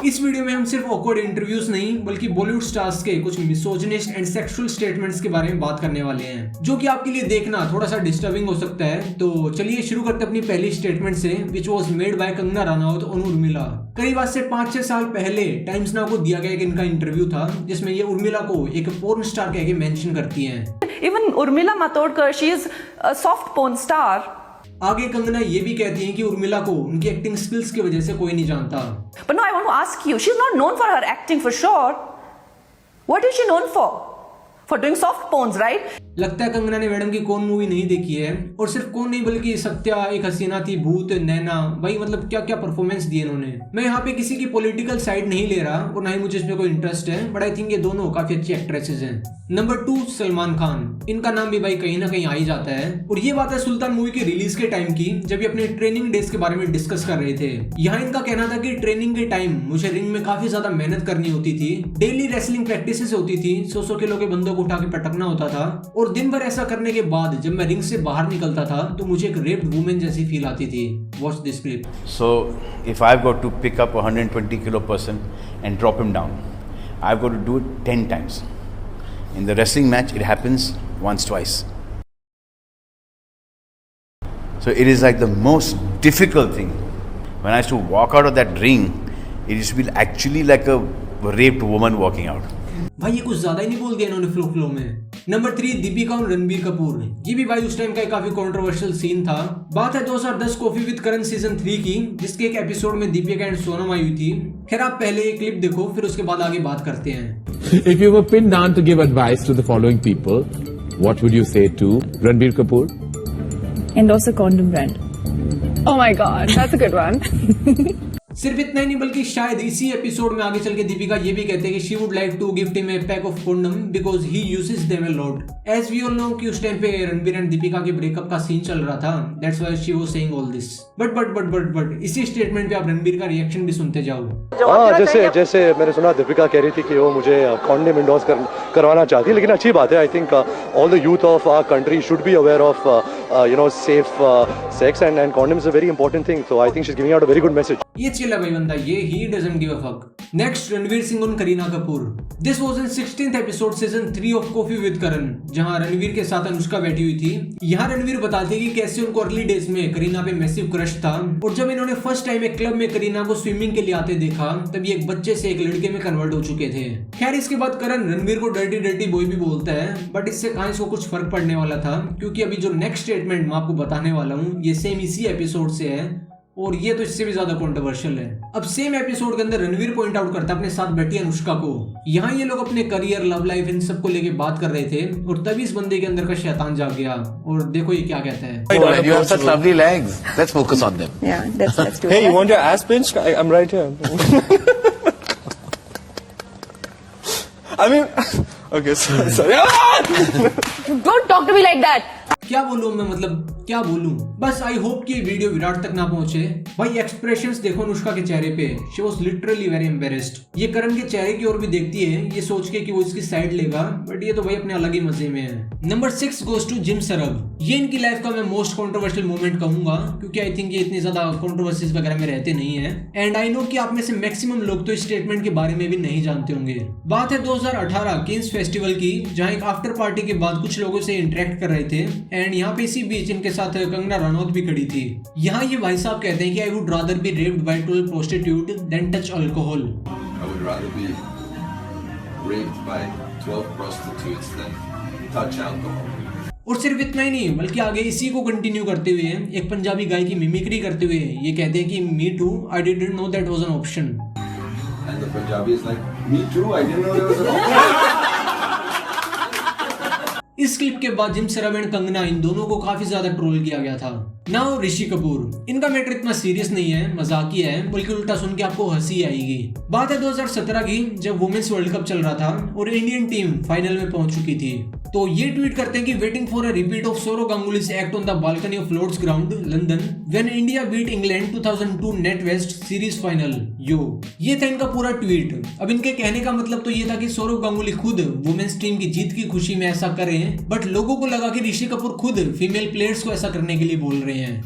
इस वीडियो में हम सिर्फ ऑकवर्ड इंटरव्यूज नहीं बल्कि बॉलीवुड स्टार्स के कुछ मिसोजिनिस्ट एंड सेक्सुअल स्टेटमेंट्स के बारे में बात करने वाले हैं, जो कि आपके लिए देखना थोड़ा सा डिस्टर्बिंग हो सकता है। तो चलिए शुरू करते हैं अपनी पहली स्टेटमेंट से, which was made by Kangana Ranaut on Urmila. करीब आज से 5-6 साल पहले टाइम्स नाउ को दिया गया एक इनका इंटरव्यू था, जिसमें ये उर्मिला को एक पोर्न स्टार कह के मेंशन करती हैं। Even Urmila Matodkar, she is a soft porn star. आगे कंगना ये भी कहती हैं कि उर्मिला को उनकी एक्टिंग स्किल्स की वजह से कोई नहीं जानता। But no, I want to ask you, she's not known for her acting for sure. What is she known for? For doing soft porns, right? लगता है कंगना ने मैडम की कौन मूवी नहीं देखी है, और सिर्फ कौन नहीं बल्कि सत्या, एक हसीना थी, भूत, नैना, भाई मतलब क्या क्या परफॉर्मेंस दिए इन्होंने। मैं यहाँ पे किसी की पॉलिटिकल साइड नहीं ले रहा और ना ही मुझे इसमें कोई इंटरेस्ट है, बट आई थिंक ये दोनों काफी अच्छी एक्ट्रेसेस हैं। नंबर 2 सलमान खान, इनका नाम भी भाई कहीं ना कहीं आ ही जाता है, और ये बात है सुल्तान मूवी के रिलीज के टाइम की, जब ये अपने ट्रेनिंग डेज के बारे में डिस्कस कर रहे थे। यहाँ इनका कहना था कि ट्रेनिंग के टाइम मुझे रिंग में काफी ज्यादा मेहनत करनी होती थी, डेली रेसलिंग प्रैक्टिसेस होती थी, 100 किलो के बंदों को उठा के पटकना होता था, और दिन भर ऐसा करने के बाद जब मैं रिंग से बाहर निकलता था तो मुझे एक रेप्ड वुमेन जैसी फील आती थी। Watch this clip. So if I've got to pick up a 120 kilo person and drop him down, I've got to do it 10 times. In the wrestling match, it happens once, twice. So it is like the most difficult thing. When I used to walk out of that ring, it used to be actually like a raped woman walking out. भाई ये कुछ ज्यादा ही नहीं बोल दिया इन्होंने flow में। Number 3 Deepika और रणबीर कपूर, ये भी भाई उस टाइम का काफी कंट्रोवर्शियल सीन था। बात है 2010 कॉफी विद करण सीजन 3 की, जिसके एक एपिसोड में दीपिका एंड सोनम आई हुई थी। खैर आप पहले ये क्लिप देखो, फिर उसके बाद आगे बात करते हैं। If you were pinned down to give advice to the following people, what would you say to Ranbir Kapoor? Endorse a condom brand. Oh my God, that's a good one. सिर्फ इतना ही नहीं बल्कि शायद इसी एपिसोड में आगे चल के दीपिका ये भी कहते हैं कि she would like to gift him a pack of condom because he uses them a lot. As we all know कि उस टाइम पे रणबीर एंड दीपिका के ब्रेकअप का सीन चल रहा था, that's why she was saying all this. But इसी statement पे आप रणबीर का रिएक्शन भी सुनते जाओ। हाँ, जैसे मैंने सुना दीपिका कह रही थी कि वो मुझे कॉन्डम इंडोर्स करवाना चाहती है, लेकिन अच्छी बात है। I think all the youth of our country should be aware of safe sex and condom is a very important thing, so I think she is giving out a very good message. ये चिल्ला भाई बंदा, ये ही doesn't give a fuck. Next Ranveer Singh और Kareena Kapoor. This was in 16th episode season 3 of Coffee with Karan, जहां रणवीर के साथ अनुष्का बैठी हुई थी। यहाँ रणवीर बताते कि कैसे उनको अर्ली डेज में करीना पे मैसिव क्रश था, और जब इन्होंने फर्स्ट टाइम एक क्लब में करीना को स्विमिंग के लिए आते देखा, तब ये एक बच्चे से एक लड़के में कन्वर्ट हो चुके थे। खैर इसके बाद करण रणवीर को डर्टी बॉय भी बोलता है, बट इससे कहां इसको कुछ फर्क पड़ने वाला था, क्योंकि अभी जो नेक्स्ट स्टेटमेंट मैं आपको बताने वाला हूँ ये सेम इसी एपिसोड से है, और ये तो इससे भी ज्यादा कंट्रोवर्शियल है। अब सेम एपिसोड के अंदर रणवीर पॉइंट आउट करता है अपने साथ बैठी अनुष्का को। यहाँ ये लोग अपने करियर, लव लाइफ, इन सब को लेके बात कर रहे थे, और तभी इस बंदे के अंदर का शैतान जाग गया, और देखो ये क्या कहता है। Oh, you have such lovely legs. Let's focus on them. Yeah, let's do it. Hey, you want your ass pinched? I'm right here. I mean, okay, sorry. Don't talk to me like that. क्या बोलूं मैं, मतलब क्या बोलूं। बस I hope कि video Virat तक ना पहुंचे। भाई एक्सप्रेशंस देखो अनुष्का के चेहरे पे, she was literally very embarrassed. ये करण के चेहरे की ओर भी देखती है, ये सोच के कि वो इसकी साइड लेगा, बट ये तो भाई अपने अलग ही मजे में है। नंबर 6 गोज टू जिम सरब। ये इनकी लाइफ का मैं मोस्ट कंट्रोवर्शियल मोमेंट कहूंगा, क्योंकि आई थिंक ये इतनी ज्यादा कंट्रोवर्सीज वगैरह में रहते नहीं है, एंड आई नो कि आप में से मैक्सिमम लोग तो इस स्टेटमेंट के बारे में भी नहीं जानते होंगे। बात है 2018 केन्स फेस्टिवल की, जहां एक आफ्टर पार्टी के बाद कुछ लोगों से इंटरेक्ट कर रहे थे, एंड यहाँ पे इसी बीच इनके साथ कंगना रनौत भी खड़ी थी। यहाँ ये भाई साहब कहते हैं कि I would rather be raped by 12 prostitute than touch alcohol. I would rather be raped by 12 prostitutes than touch alcohol. और सिर्फ इतना ही नहीं बल्कि आगे इसी को कंटिन्यू करते हुए एक पंजाबी गाय की मिमिक्री करते हुए ये कहते हैं कि me too, I didn't know that was an option. And the Punjabi is like, me too, I didn't know there was an option. इस क्लिप के बाद जिम सरब एंड कंगना, इन दोनों को काफी ज्यादा ट्रोल किया गया था। नाउ ऋषि कपूर, इनका मैटर इतना सीरियस नहीं है, मजाकिया है, बल्कि उल्टा सुन के आपको हंसी आएगी। बात है 2017 की, जब वुमेन्स वर्ल्ड कप चल रहा था और इंडियन टीम फाइनल में पहुंच चुकी थी। तो ये ट्वीट करते हैं कि waiting for a repeat of Sourav Ganguly's act on the balcony of Lord's ground London when India beat England 2002 NatWest series final yo. ये था इनका पूरा ट्वीट। अब इनके कहने का मतलब तो ये था कि सौरव गांगुली खुद वुमेन्स टीम की जीत की खुशी में ऐसा करें, बट लोगों को लगा कि ऋषि कपूर खुद फीमेल प्लेयर्स को ऐसा करने के लिए बोल रहे हैं।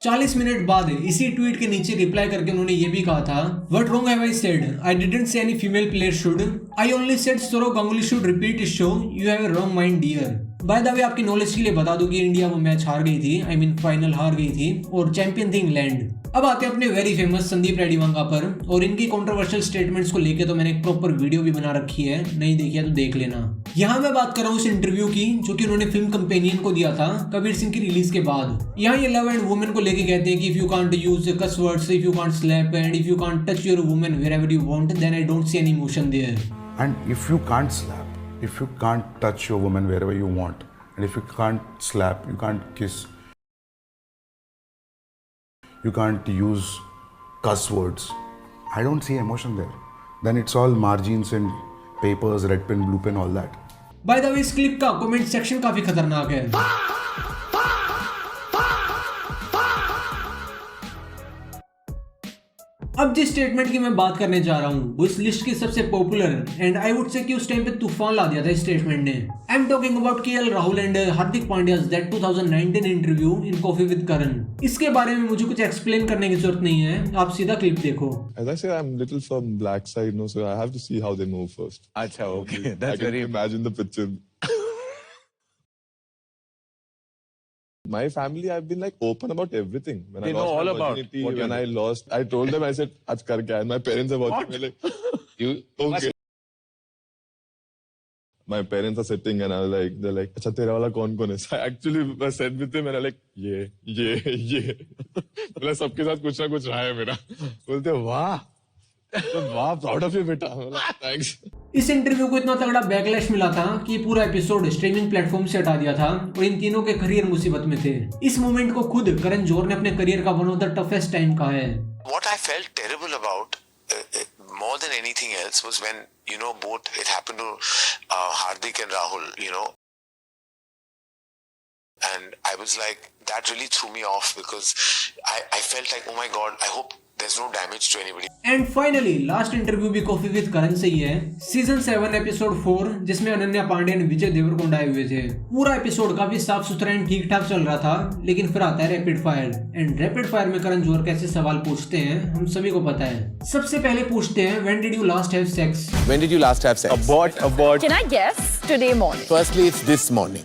40 मिनट बाद इसी ट्वीट के नीचे रिप्लाई करके उन्होंने ये भी कहा था, what wrong have I said? I didn't say any female player should, I only said Sourav Ganguly should repeat his show, you have a wrong mind dear. By the way आपकी नॉलेज के लिए बता दूं कि इंडिया वो मैच हार गई थी, आई मीन फाइनल हार गई थी और चैंपियन थी इंग्लैंड। अब आते हैं अपने वेरी फेमस संदीप रेड्डीवांगा पर, और इनकी कंट्रोवर्शियल स्टेटमेंट्स को लेके तो मैंने एक प्रॉपर वीडियो भी बना रखी है, नहीं देखी है तो देख लेना। यहाँ मैं बात कर रहा हूँ उस इंटरव्यू की जो कि उन्होंने फिल्म कंपेनियन को दिया था कबीर सिंह की रिलीज के बाद। यहाँ ये लव एंड वुमेन को लेके कहते हैं कि if you can't use cuss words, if you can't slap and if you can't touch your women wherever you want, then I don't see any emotion there. And if you can't slap, if you can't touch your woman wherever you want, and if you can't slap, you can't kiss, you can't use cuss words, I don't see emotion there. Then it's all margins and papers, red pen, blue pen, all that. Bye the वे इस clip का comment section काफी खतरनाक है। अब जिस statement की मैं बात करने जा रहा हूँ वो इस लिस्ट की सबसे popular and I would say कि उस टाइम पे तूफान ला दिया था इस स्टेटमेंट ने। I am talking about KL Rahul and Hardik Pandya's that 2019 interview in Coffee with Karan. इसके बारे में मुझे कुछ एक्सप्लेन करने की जरूरत नहीं है, आप सीधा क्लिप देखो। As I said, I'm little from black side, no, so I have to see how they move first. Acha, okay. I That's can very imagine the picture. My family, I've been like open about everything. When They I know lost all my about virginity, what you when I did. lost, I told them, I said, "Aaj kar kya hai?" And my parents are watching me like, You okay. My parents are sitting and I was like, they're like, "Acha, tera wala kaun hai?" So I actually I said with them and I'm like, ये. मतलब सबके साथ कुछ ना कुछ रहा है मेरा। बोलते वाह, वाह, proud of you बेटा। Thanks. इस इंटरव्यू को इतना तगड़ा बैकलैश मिला था कि ये पूरा एपिसोड स्ट्रीमिंग प्लेटफॉर्म से हटा दिया था और इन तीनों के करियर मुसीबत में थे। इस मोमेंट को खुद करण जौहर ने अपने करियर का one of the toughest time कहा है। What I felt terrible about more than anything else was when, you know, both it happened to Hardik and Rahul, you know, and I was like, that really threw me off because I felt like, oh my God, I hope there's no damage to anybody. And finally last interview भी coffee with करण से ही है, season 7 episode 4 जिसमें Ananya Pandey and Vijay Deverakonda आए हुए थे। पूरा episode काफी साफ सुथरा एंड ठीक ठाक चल रहा था, लेकिन फिर आता है rapid fire and rapid fire में करण जौहर कैसे सवाल पूछते हैं हम सभी को पता है। सबसे पहले पूछते हैं when did you last have sex? When did you last have sex? Abort. Can I guess? Today morning. Firstly, it's this morning.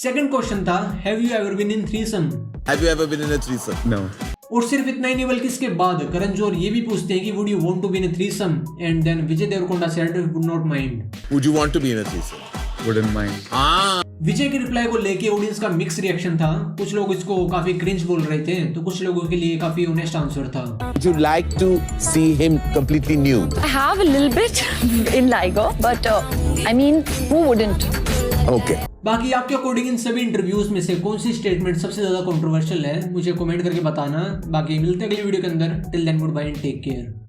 Second question था have you ever been in threesome? Have you ever been in a threesome? No. और सिर्फ इतना ही नहीं बल्कि इसके बाद करण जौहर ये भी पूछते हैं कि would you want to be in a threesome and then Vijay Deverakonda said would not mind. Would you want to be in a threesome? Wouldn't mind. विजय के रिप्लाई को लेके ऑडियंस का मिक्स रिएक्शन था। कुछ लोग इसको काफी क्रिंज बोल रहे थे तो कुछ लोगों के लिए काफी ऑनेस्ट आंसर था। Would you like to see him completely nude? I have a little bit in Liger, but I mean, who wouldn't? Okay. बाकी आपके अकॉर्डिंग इन सभी इंटरव्यूज में से कौन सी स्टेटमेंट सबसे ज्यादा कंट्रोवर्शियल है मुझे कमेंट करके बताना। बाकी मिलते हैं अगली वीडियो के अंदर। Till then good bye and take care.